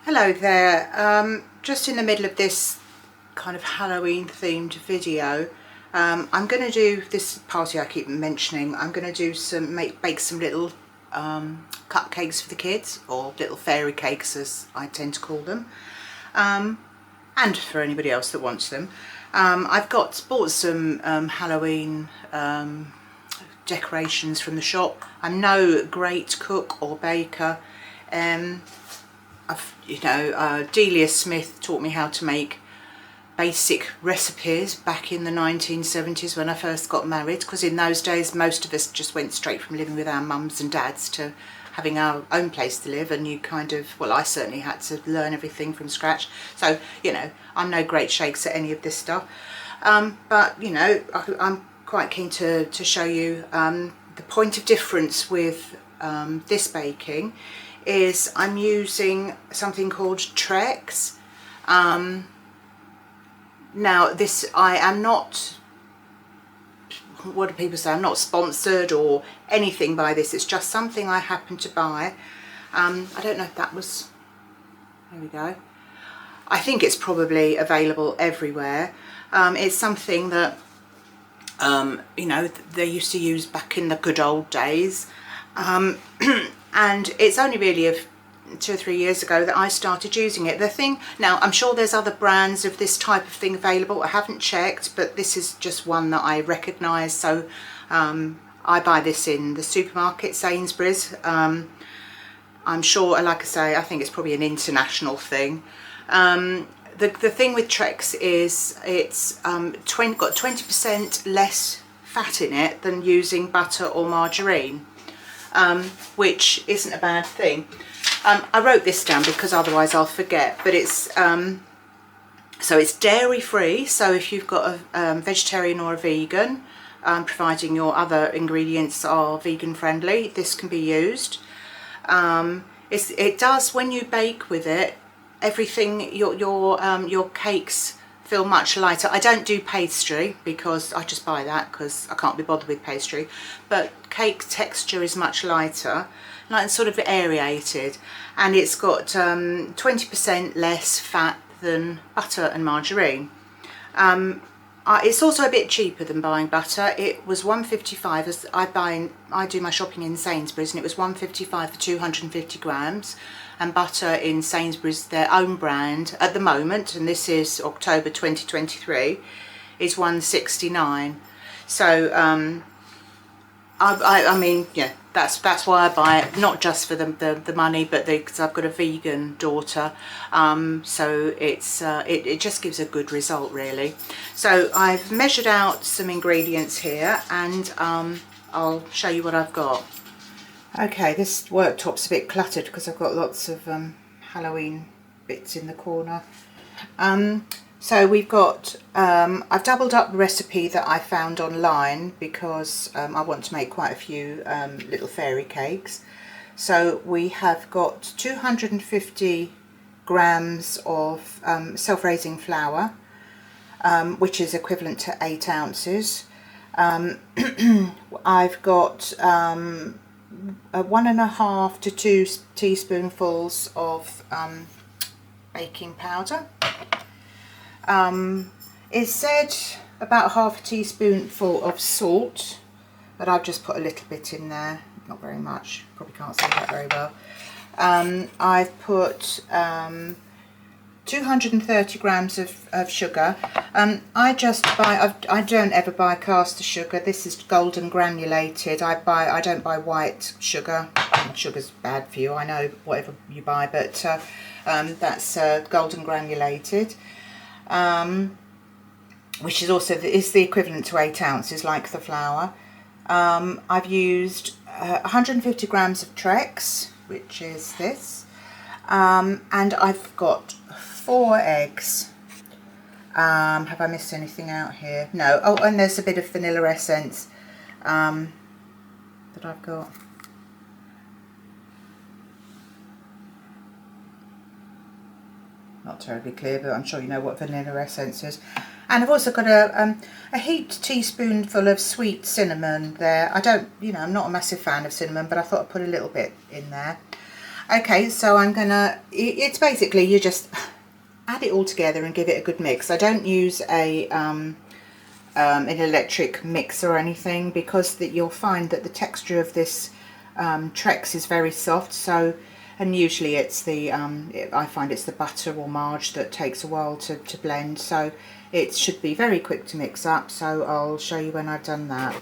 Hello there. Just in the middle of this kind of Halloween themed video, I'm going to do this party I keep mentioning. I'm going to do bake some little cupcakes for the kids, or little fairy cakes as I tend to call them, and for anybody else that wants them. I've bought some Halloween decorations from the shop. I'm no great cook or baker. Delia Smith taught me how to make basic recipes back in the 1970s when I first got married, because in those days most of us just went straight from living with our mums and dads to having our own place to live, and you kind of, well, I certainly had to learn everything from scratch. So, I'm no great shakes at any of this stuff, but I'm quite keen to show you the point of difference with this baking is I'm using something called Trex. Now this, I am not, what do people say, I'm not sponsored or anything by this, it's just something I happened to buy. I don't know if that was, there we go. I think it's probably available everywhere. It's something that they used to use back in the good old days. And it's only really 2 or 3 years ago that I started using it. The thing, now I'm sure there's other brands of this type of thing available, I haven't checked, but this is just one that I recognise. So I buy this in the supermarket, Sainsbury's. I'm sure, like I say, I think it's probably an international thing. The thing with Trex is it's got 20% less fat in it than using butter or margarine. Which isn't a bad thing. I wrote this down because otherwise I'll forget, but it's so it's dairy free, so if you've got a vegetarian or a vegan, providing your other ingredients are vegan friendly, this can be used. It does, when you bake with it, everything, your cakes feel much lighter. I don't do pastry because I just buy that because I can't be bothered with pastry, but cake texture is much lighter, like sort of aerated, and it's got 20% less fat than butter and margarine. It's also a bit cheaper than buying butter. It was $1.55 as I do my shopping in Sainsbury's, and it was $1.55 for 250 grams. And butter in Sainsbury's, their own brand at the moment, and this is October 2023, is $1.69. So I mean, yeah, that's why I buy it, not just for the money, but because I've got a vegan daughter, so it just gives a good result really. So I've measured out some ingredients here, and I'll show you what I've got. Okay, this worktop's a bit cluttered because I've got lots of Halloween bits in the corner. So we've got, I've doubled up the recipe that I found online because I want to make quite a few little fairy cakes. So we have got 250 grams of self-raising flour, which is equivalent to 8 ounces. I've got 1.5 to 2 teaspoonfuls of baking powder. It said about half a teaspoonful of salt, but I've just put a little bit in there, not very much, probably can't see that very well. I've put 230 grams of sugar. I don't ever buy caster sugar. This is golden granulated. I don't buy white sugar. Sugar's bad for you, I know, whatever you buy, but that's golden granulated, which is also the equivalent to 8 ounces, like the flour. I've used 150 grams of Trex, which is this, and I've got 4 eggs. Have I missed anything out here? No. Oh, and there's a bit of vanilla essence that I've got. Not terribly clear, but I'm sure you know what vanilla essence is. And I've also got a heaped teaspoonful of sweet cinnamon there. I don't, I'm not a massive fan of cinnamon, but I thought I'd put a little bit in there. Okay, so I'm gonna, it's basically you just add it all together and give it a good mix. I don't use an electric mixer or anything, because you'll find that the texture of this Trex is very soft. So, and usually it's the I find it's the butter or marge that takes a while to blend. So it should be very quick to mix up. So I'll show you when I've done that.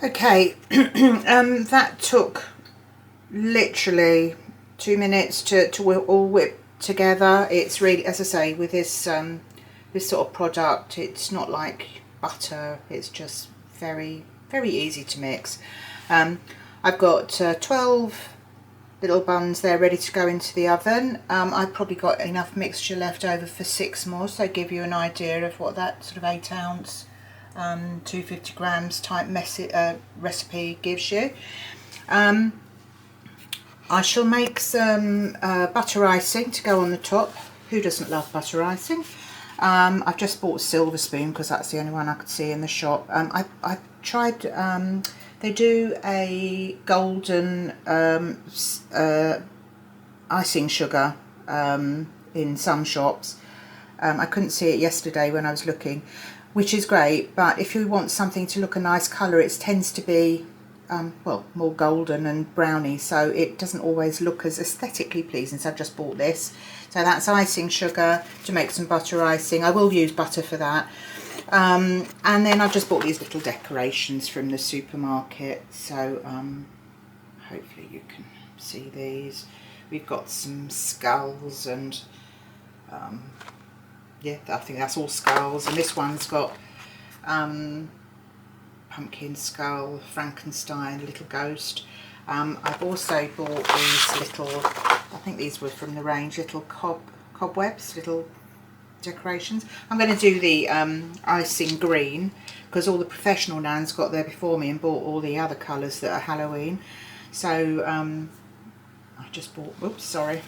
Okay, that took literally 2 minutes to all whip together. It's really, as I say, with this this sort of product, it's not like butter, it's just very easy to mix. I've got 12 little buns there ready to go into the oven. I've probably got enough mixture left over for 6 more, so give you an idea of what that sort of 8 ounce 250 grams type recipe gives you. I shall make some butter icing to go on the top. Who doesn't love butter icing? I've just bought a silver spoon because that's the only one I could see in the shop. I tried, they do a golden icing sugar in some shops. I couldn't see it yesterday when I was looking, which is great, but if you want something to look a nice colour, it tends to be well, more golden and browny, so it doesn't always look as aesthetically pleasing. So I've just bought this. So that's icing sugar to make some butter icing. I will use butter for that. And then I've just bought these little decorations from the supermarket. So hopefully you can see these. We've got some skulls and yeah, I think that's all skulls. And this one's got pumpkin skull, Frankenstein, little ghost. I've also bought these little, I think these were from the range, little cobwebs, little decorations. I'm going to do the icing green because all the professional nans got there before me and bought all the other colours that are Halloween. So I just bought, oops, sorry.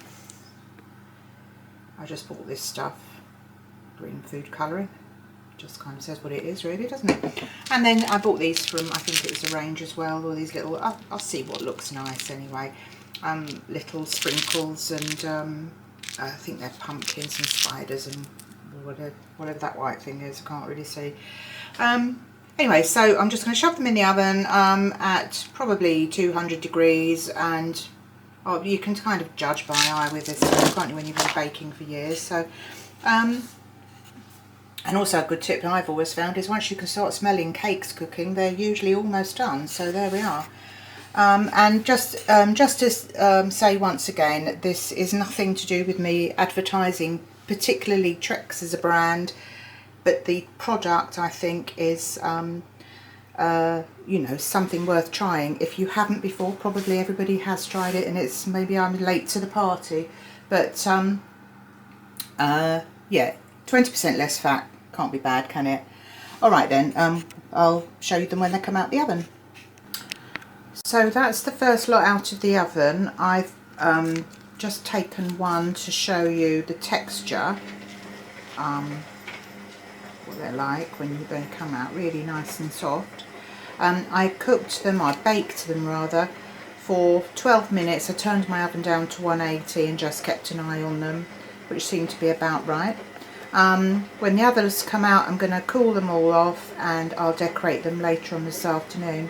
I just bought this stuff, green food colouring. Just kind of says what it is really, doesn't it? And then I bought these from, I think it was a range as well, all these little, I'll see what looks nice anyway, little sprinkles, and I think they're pumpkins and spiders and whatever that white thing is, I can't really see. Anyway, so I'm just going to shove them in the oven at probably 200 degrees, and you can kind of judge by eye with this, can't you, when you've been baking for years. So and also a good tip that I've always found is once you can start smelling cakes cooking, they're usually almost done. So there we are. And just to say once again, this is nothing to do with me advertising particularly Trex as a brand, but the product I think is you know, something worth trying. If you haven't before, probably everybody has tried it, and it's maybe I'm late to the party, but yeah, 20% less fat. Can't be bad, can it? Alright then, I'll show you them when they come out the oven. So that's the first lot out of the oven. I've just taken one to show you the texture, what they're like when they come out, really nice and soft. I cooked them, I baked them rather, for 12 minutes. I turned my oven down to 180 and just kept an eye on them, which seemed to be about right. When the others come out, I'm going to cool them all off and I'll decorate them later on this afternoon.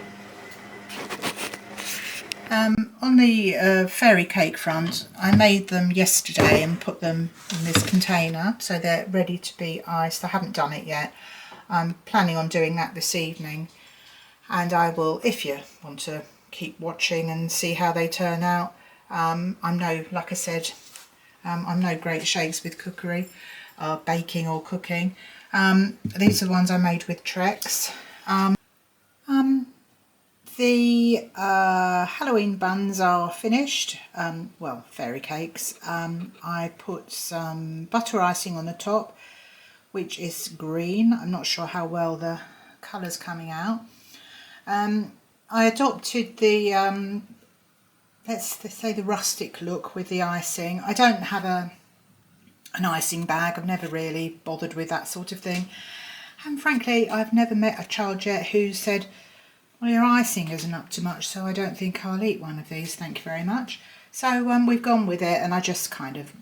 On the fairy cake front, I made them yesterday and put them in this container, so they're ready to be iced. I haven't done it yet. I'm planning on doing that this evening, and I will, if you want to keep watching and see how they turn out. I'm no, like I said, I'm no great shakes with cookery. Baking or cooking. These are the ones I made with Trex. The Halloween buns are finished, well, fairy cakes. I put some butter icing on the top, which is green. I'm not sure how well the colour's coming out. I adopted the, let's say the rustic look with the icing. I don't have an icing bag. I've never really bothered with that sort of thing, and frankly I've never met a child yet who said, Well, your icing isn't up to much, so I don't think I'll eat one of these, thank you very much. So we've gone with it, and I just kind of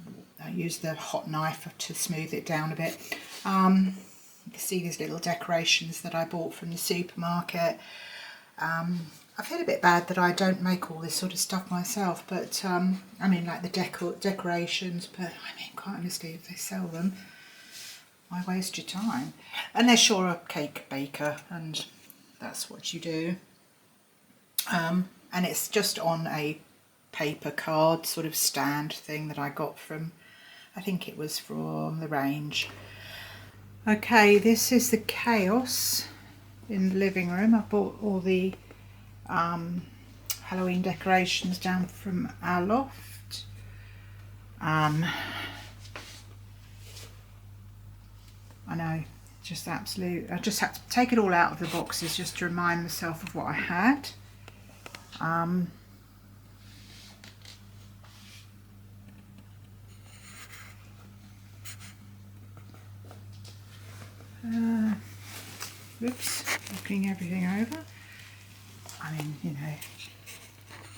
used the hot knife to smooth it down a bit. You can see these little decorations that I bought from the supermarket. I feel a bit bad that I don't make all this sort of stuff myself, but I mean, like the decorations, but I mean, quite honestly, if they sell them, why waste your time? Unless you're a cake baker, and that's what you do. And it's just on a paper card sort of stand thing that I got from, I think it was from the range. Okay, this is the chaos in the living room. I bought all the Halloween decorations down from our loft. I know, just absolute. I just had to take it all out of the boxes just to remind myself of what I had. Oops, knocking everything over. I mean, you know,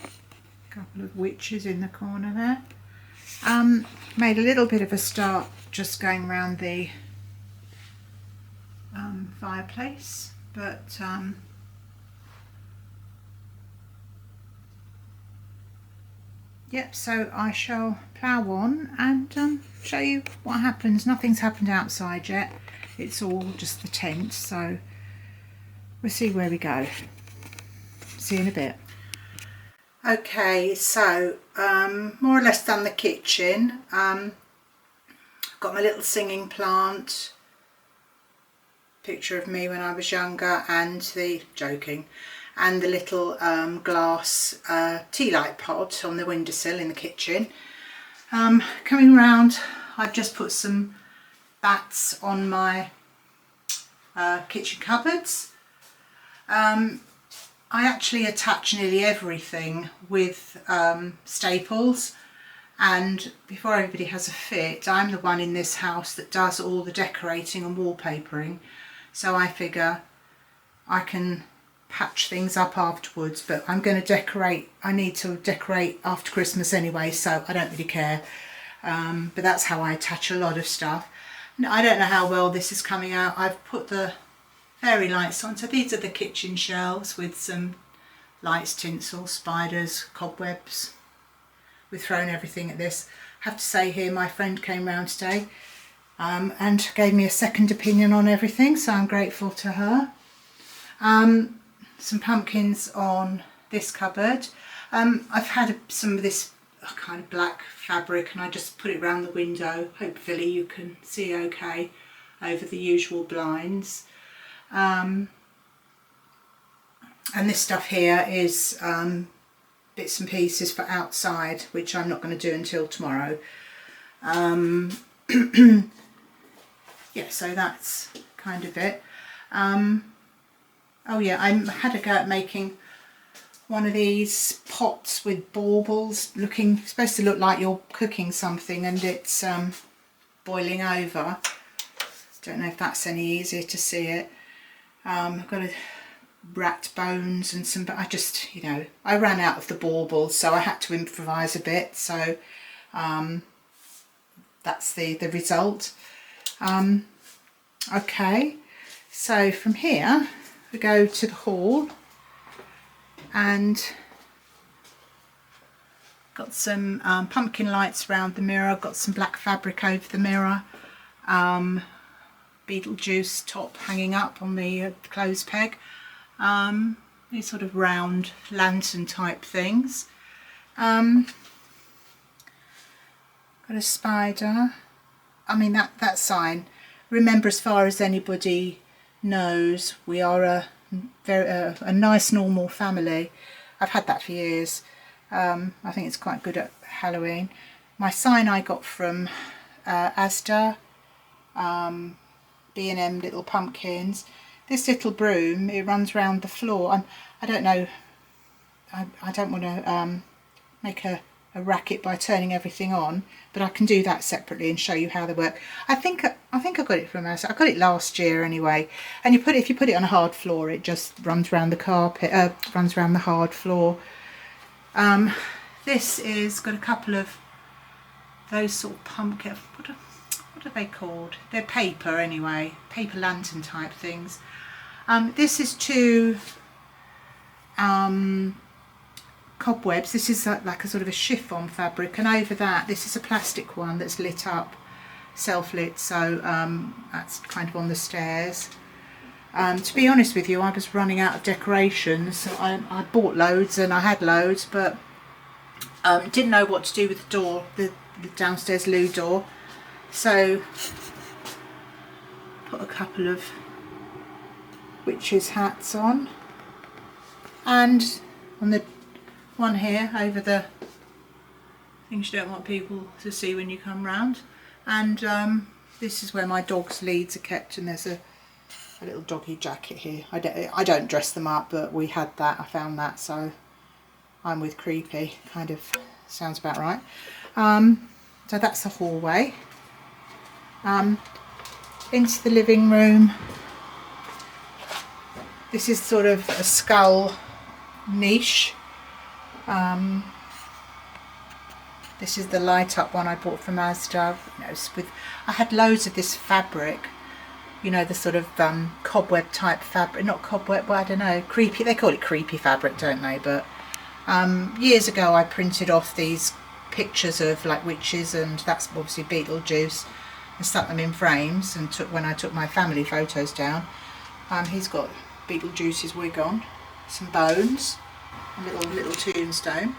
a couple of witches in the corner there. Made a little bit of a start just going around the fireplace, but yep, so I shall plough on and show you what happens. Nothing's happened outside yet, it's all just the tent, so we'll see where we go. See you in a bit. Okay, so more or less done the kitchen. I've got my little singing plant, picture of me when I was younger, and the little glass tea light pot on the windowsill in the kitchen. Coming round, I've just put some bats on my kitchen cupboards. I actually attach nearly everything with staples, and before everybody has a fit, I'm the one in this house that does all the decorating and wallpapering, so I figure I can patch things up afterwards, but I'm going to decorate. I need to decorate after Christmas anyway, so I don't really care, but that's how I attach a lot of stuff. I don't know how well this is coming out. I've put the fairy lights on, so these are the kitchen shelves with some lights, tinsel, spiders, cobwebs. We've thrown everything at this. I have to say here, my friend came round today and gave me a second opinion on everything, so I'm grateful to her. Some pumpkins on this cupboard. I've had some of this kind of black fabric and I just put it around the window. Hopefully you can see okay over the usual blinds. And this stuff here is bits and pieces for outside, which I'm not going to do until tomorrow. Yeah, so that's kind of it. Oh yeah, I had a go at making one of these pots with baubles, supposed to look like you're cooking something, and it's boiling over. Don't know if that's any easier to see it. I've got a rat bones and some, but I just, you know, I ran out of the baubles, so I had to improvise a bit, so that's the result. Okay, so from here we go to the hall, and got some pumpkin lights around the mirror, got some black fabric over the mirror, Beetlejuice top hanging up on the clothes peg, these sort of round lantern type things. Got a spider. I mean, that sign. Remember, as far as anybody knows, we are a nice normal family. I've had that for years. I think it's quite good at Halloween. My sign I got from Asda, B&M little pumpkins. This little broom, it runs around the floor. I don't know, I don't want to make a racket by turning everything on, but I can do that separately and show you how they work. I think I got it from us. I got it last year anyway. And if you put it on a hard floor, it just runs around the carpet, runs around the hard floor. This is got a couple of those sort of pumpkin. What are they called? They're paper anyway, paper lantern type things. This is two cobwebs. This is like a sort of a chiffon fabric, and over that this is a plastic one that's lit up, self-lit, so that's kind of on the stairs. To be honest with you, I was running out of decorations. I bought loads and I had loads, but didn't know what to do with the door, the downstairs loo door, so put a couple of witches hats on, and on the one here over the things you don't want people to see when you come round, and this is where my dog's leads are kept, and there's a little doggy jacket here. I don't dress them up, but we had that, I found that, so I'm with creepy, kind of sounds about right. So that's the hallway. Into the living room. This is sort of a skull niche. This is the light up one I bought from Asda. You know, I had loads of this fabric, you know, the sort of cobweb type fabric, not cobweb, well, I don't know, creepy, they call it creepy fabric, don't they? But years ago I printed off these pictures of like witches, and that's obviously Beetlejuice, and stuck them in frames, and when I took my family photos down, he's got Beetlejuice's wig on, some bones, a little tombstone.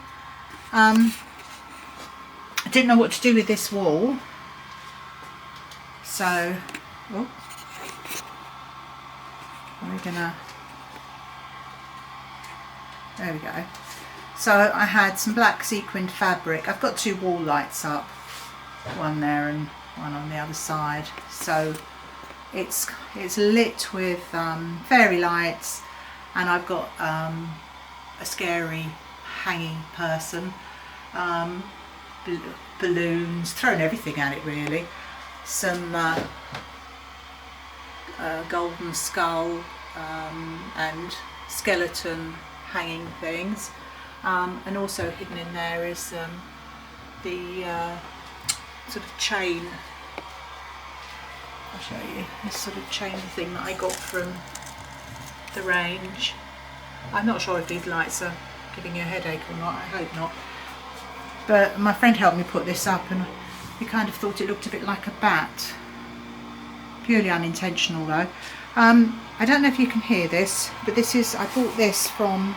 I didn't know what to do with this wall, so we're gonna, there we go. So I had some black sequined fabric. I've got two wall lights up, one there and one on the other side. So it's lit with fairy lights, and I've got a scary hanging person, balloons, thrown everything at it really. Some golden skull and skeleton hanging things. And also hidden in there is the sort of chain. I'll show you this sort of chain thing that I got from the range. I'm not sure if these lights are giving you a headache or not, I hope not. But my friend helped me put this up, and we kind of thought it looked a bit like a bat. Purely unintentional though. I don't know if you can hear this, but this is, I bought this from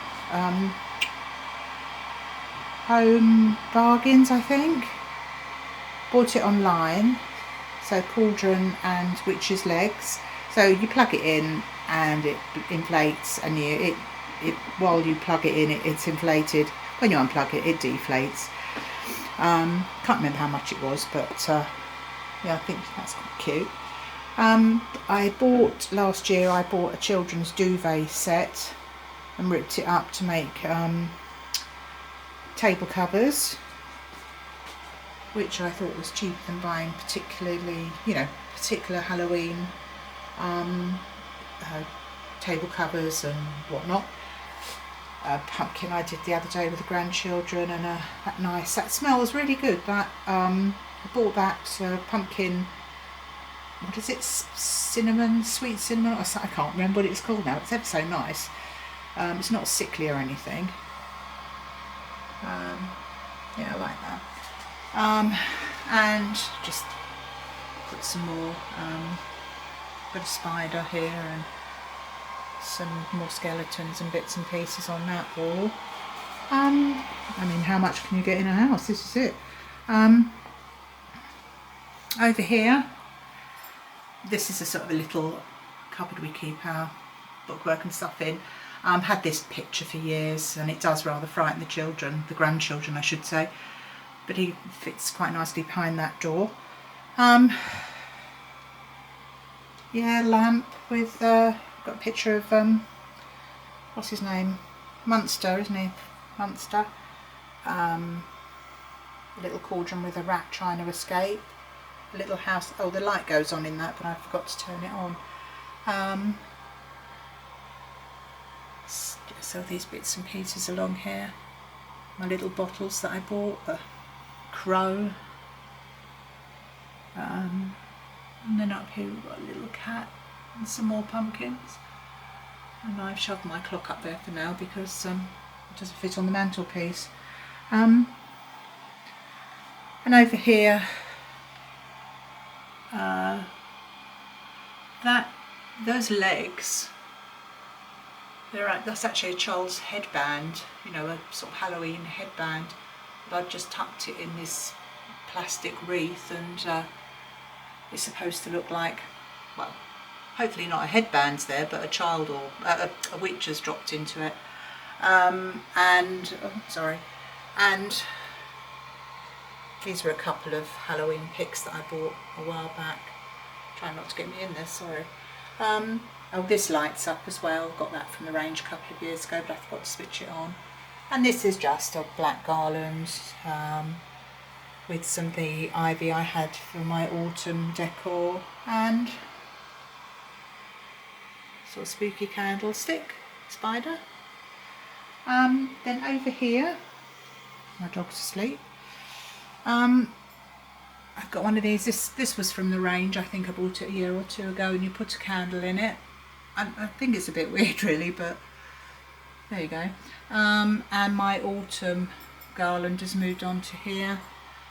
Home Bargains, I think. Bought it online. So cauldron and witch's legs. So you plug it in and it inflates, and while you plug it in, it's inflated. When you unplug it, it deflates. Can't remember how much it was, but yeah, I think that's quite cute. Last year I bought a children's duvet set and ripped it up to make table covers, which I thought was cheaper than buying particular Halloween table covers and whatnot. Pumpkin I did the other day with the grandchildren, and that smells really good. That I bought that pumpkin, what is it, cinnamon, sweet cinnamon, or I can't remember what it's called now. It's ever so nice. It's not sickly or anything. Yeah, I like that. And just put some more, got a spider here and some more skeletons and bits and pieces on that wall. I mean, how much can you get in a house? This is it. Over here, this is a sort of a little cupboard we keep our bookwork and stuff in. Had this picture for years, and it does rather frighten the children, the grandchildren I should say, but he fits quite nicely behind that door. Yeah, lamp with got a picture of what's his name, Munster, isn't he? Munster. A little cauldron with a rat trying to escape. A little house. Oh, the light goes on in that, but I forgot to turn it on. So these bits and pieces along here. My little bottles that I bought. A crow. And then up here we've got a little cat and some more pumpkins. And I've shoved my clock up there for now because it doesn't fit on the mantelpiece. And over here, those legs, that's actually a child's headband, you know, a sort of Halloween headband. But I've just tucked it in this plastic wreath, and it's supposed to look like, well, hopefully not a headband's there, but a child or a witch has dropped into it. And these were a couple of Halloween picks that I bought a while back. Trying not to get me in there, sorry. Oh, this lights up as well. Got that from the range a couple of years ago, but I forgot to switch it on. And this is just a black garland with some of the ivy I had for my autumn decor, and sort of spooky candlestick spider. Then over here, my dog's asleep. I've got one of these. This was from the range. I think I bought it a year or two ago, and you put a candle in it. I think it's a bit weird really, but there you go. And my autumn garland has moved on to here,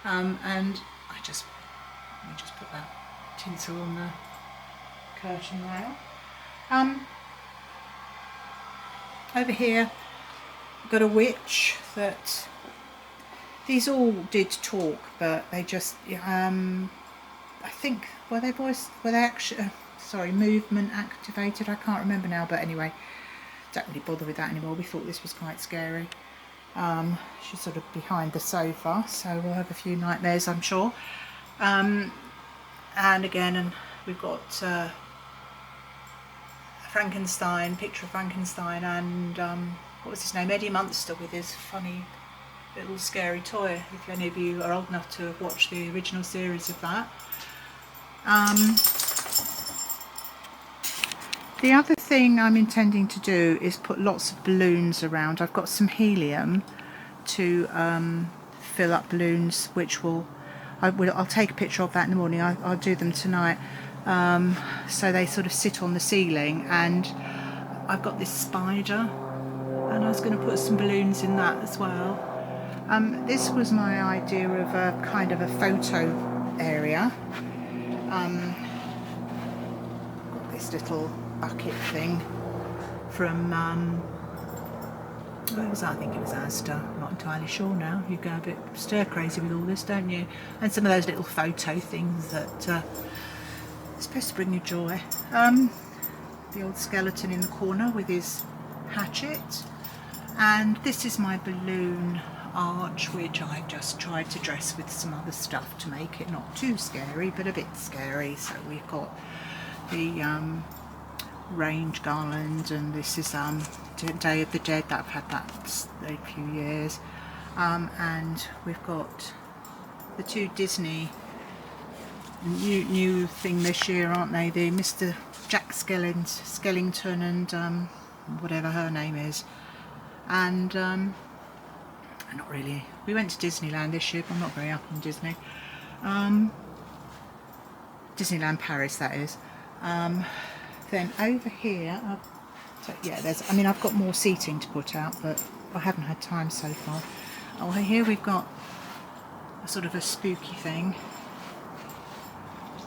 and let me just put that tinsel on the curtain rail. Over here I've got a witch that these all did talk, but they just I think were they actually movement activated, I can't remember now, but anyway, don't really bother with that anymore. We thought this was quite scary. She's sort of behind the sofa, so we'll have a few nightmares, I'm sure. And again, and we've got Frankenstein, picture of Frankenstein, and what was his name, Eddie Munster, with his funny little scary toy, if any of you are old enough to have watched the original series of that. The other thing I'm intending to do is put lots of balloons around. I've got some helium to fill up balloons, which I'll take a picture of that in the morning. I'll do them tonight. So they sort of sit on the ceiling, and I've got this spider, and I was going to put some balloons in that as well. This was my idea of a kind of a photo area. Got this little bucket thing from what was that? I think it was Asda. I'm not entirely sure now. You go a bit stir crazy with all this, don't you? And some of those little photo things that are supposed to bring you joy. The old skeleton in the corner with his hatchet, and this is my balloon arch, which I just tried to dress with some other stuff to make it not too scary, but a bit scary. So we've got the range garland, and this is Day of the Dead, that I've had that a few years, and we've got the two Disney new thing this year, aren't they, the Mr. Jack Skellington and whatever her name is, and not really, we went to Disneyland this year, but I'm not very up on Disney. Disneyland Paris, that is. Then over here, I've got more seating to put out, but I haven't had time so far. Oh, here we've got a sort of a spooky thing.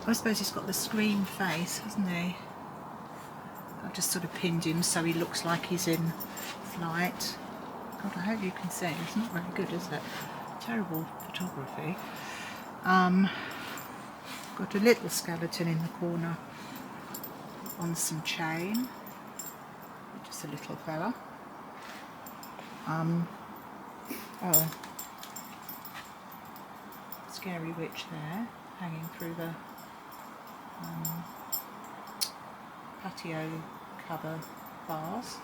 I suppose he's got the scream face, hasn't he? I've just sort of pinned him so he looks like he's in flight. God, I hope you can see. It's not very good, is it? Terrible photography. Got a little skeleton in the corner on some chain. Just a little fella. Scary witch there, hanging through the patio cover bars.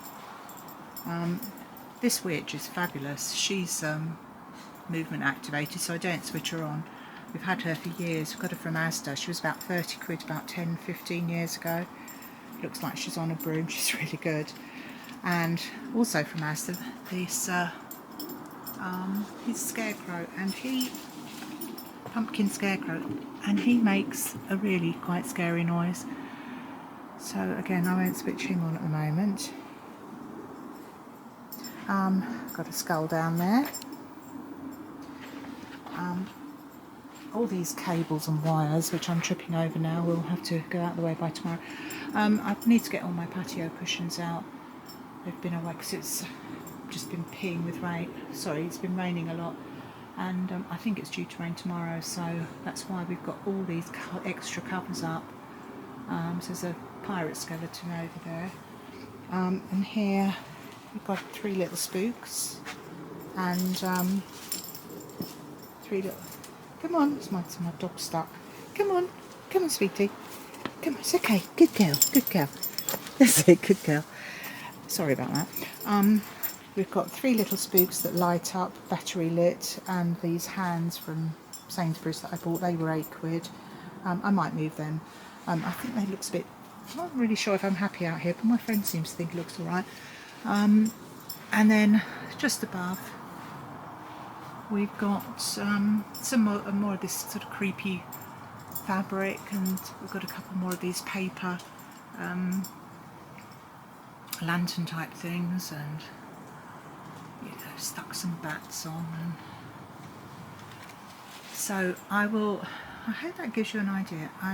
This witch is fabulous. She's movement activated, so I don't switch her on. We've had her for years. We've got her from Asda. She was about 30 quid about 10-15 years ago. Looks like she's on a broom. She's really good. And also from Asda, this his scarecrow, and he pumpkin scarecrow, and he makes a really quite scary noise. So again, I won't switch him on at the moment. Got a skull down there. All these cables and wires, which I'm tripping over now, will have to go out of the way by tomorrow. I need to get all my patio cushions out. They've been away because it's just been peeing with rain. Sorry, it's been raining a lot, and I think it's due to rain tomorrow, so that's why we've got all these extra covers up. So there's a pirate skeleton over there, and here we've got 3 little spooks, and 3 little... Come on, it's my dog stuck. Come on, sweetie. Come on, it's okay. Good girl, good girl. That's it, good girl. Sorry about that. We've got 3 little spooks that light up, battery lit, and these hands from Sainsbury's that I bought. They were 8 quid. I might move them. I think they look a bit... I'm not really sure if I'm happy out here, but my friend seems to think it looks alright. And then just above, we've got some more of this sort of creepy fabric, and we've got a couple more of these paper lantern type things, and you know, stuck some bats on. And so I hope that gives you an idea.